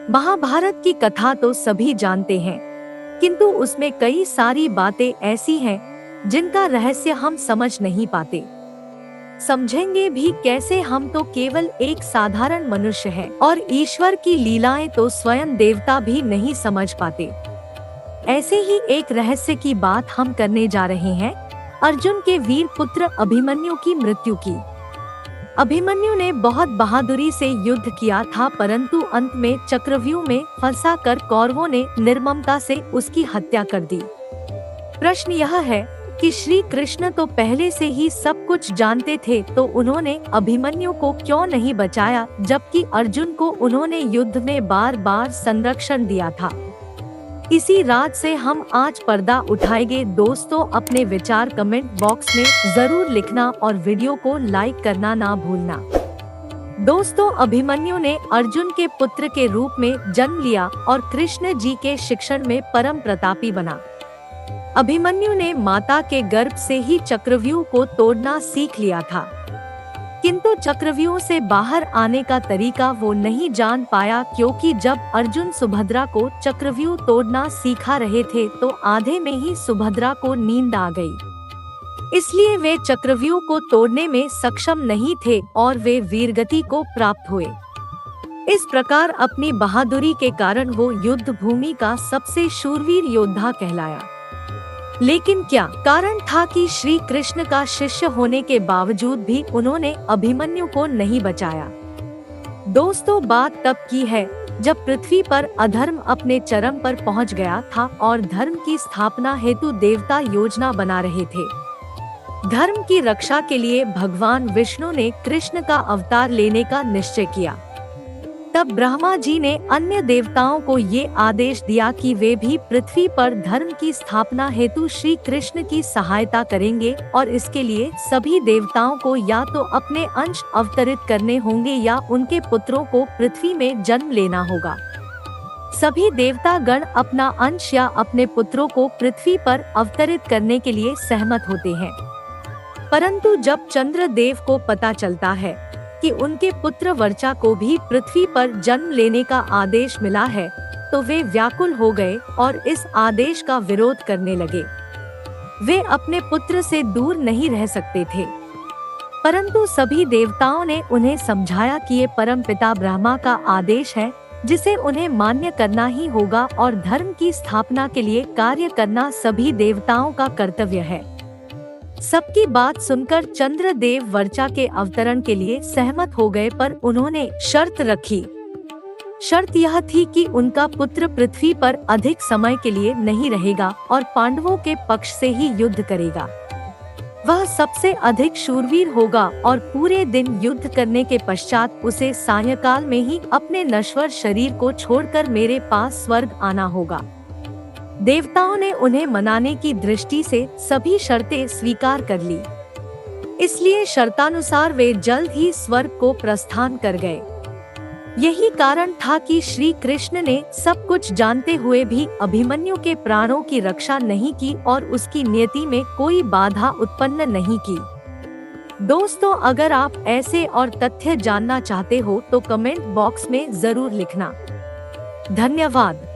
महाभारत की कथा तो सभी जानते हैं, किंतु उसमें कई सारी बातें ऐसी हैं जिनका रहस्य हम समझ नहीं पाते। समझेंगे भी कैसे, हम तो केवल एक साधारण मनुष्य हैं और ईश्वर की लीलाएं तो स्वयं देवता भी नहीं समझ पाते। ऐसे ही एक रहस्य की बात हम करने जा रहे हैं, अर्जुन के वीर पुत्र अभिमन्यु की मृत्यु की। अभिमन्यु ने बहुत बहादुरी से युद्ध किया था, परंतु अंत में चक्रव्यूह में फंसाकर कौरवों ने निर्ममता से उसकी हत्या कर दी। प्रश्न यह है कि श्री कृष्ण तो पहले से ही सब कुछ जानते थे, तो उन्होंने अभिमन्यु को क्यों नहीं बचाया, जबकि अर्जुन को उन्होंने युद्ध में बार बार संरक्षण दिया था। इसी राज से हम आज पर्दा उठाएंगे। दोस्तों, अपने विचार कमेंट बॉक्स में जरूर लिखना और वीडियो को लाइक करना ना भूलना। दोस्तों, अभिमन्यु ने अर्जुन के पुत्र के रूप में जन्म लिया और कृष्ण जी के शिक्षण में परम प्रतापी बना। अभिमन्यु ने माता के गर्भ से ही चक्रव्यूह को तोड़ना सीख लिया था, किंतु चक्रव्यूह से बाहर आने का तरीका वो नहीं जान पाया, क्योंकि जब अर्जुन सुभद्रा को चक्रव्यूह तोड़ना सिखा रहे थे तो आधे में ही सुभद्रा को नींद आ गई। इसलिए वे चक्रव्यूह को तोड़ने में सक्षम नहीं थे और वे वीरगति को प्राप्त हुए। इस प्रकार अपनी बहादुरी के कारण वो युद्ध भूमि का सबसे शूरवीर योद्धा कहलाया। लेकिन क्या कारण था कि श्री कृष्ण का शिष्य होने के बावजूद भी उन्होंने अभिमन्यु को नहीं बचाया? दोस्तों, बात तब की है जब पृथ्वी पर अधर्म अपने चरम पर पहुंच गया था और धर्म की स्थापना हेतु देवता योजना बना रहे थे। धर्म की रक्षा के लिए भगवान विष्णु ने कृष्ण का अवतार लेने का निश्चय किया। तब ब्रह्मा जी ने अन्य देवताओं को ये आदेश दिया कि वे भी पृथ्वी पर धर्म की स्थापना हेतु श्री कृष्ण की सहायता करेंगे और इसके लिए सभी देवताओं को या तो अपने अंश अवतरित करने होंगे या उनके पुत्रों को पृथ्वी में जन्म लेना होगा। सभी देवता गण अपना अंश या अपने पुत्रों को पृथ्वी पर अवतरित करने के लिए सहमत होते हैं, परंतु जब चंद्रदेव को पता चलता है कि उनके पुत्र वर्चा को भी पृथ्वी पर जन्म लेने का आदेश मिला है, तो वे व्याकुल हो गए और इस आदेश का विरोध करने लगे। वे अपने पुत्र से दूर नहीं रह सकते थे, परंतु सभी देवताओं ने उन्हें समझाया कि ये परमपिता ब्रह्मा का आदेश है, जिसे उन्हें मान्य करना ही होगा और धर्म की स्थापना के लिए कार्य करना सभी देवताओं का कर्तव्य है। सबकी बात सुनकर चंद्रदेव वर्चा के अवतरण के लिए सहमत हो गए, पर उन्होंने शर्त रखी। शर्त यह थी कि उनका पुत्र पृथ्वी पर अधिक समय के लिए नहीं रहेगा और पांडवों के पक्ष से ही युद्ध करेगा। वह सबसे अधिक शूरवीर होगा और पूरे दिन युद्ध करने के पश्चात उसे सायंकाल में ही अपने नश्वर शरीर को छोड़कर मेरे पास स्वर्ग आना होगा। देवताओं ने उन्हें मनाने की दृष्टि से सभी शर्तें स्वीकार कर ली, इसलिए शर्तानुसार वे जल्द ही स्वर्ग को प्रस्थान कर गए। यही कारण था कि श्री कृष्ण ने सब कुछ जानते हुए भी अभिमन्यु के प्राणों की रक्षा नहीं की और उसकी नियति में कोई बाधा उत्पन्न नहीं की। दोस्तों, अगर आप ऐसे और तथ्य जानना चाहते हो तो कमेंट बॉक्स में जरूर लिखना। धन्यवाद।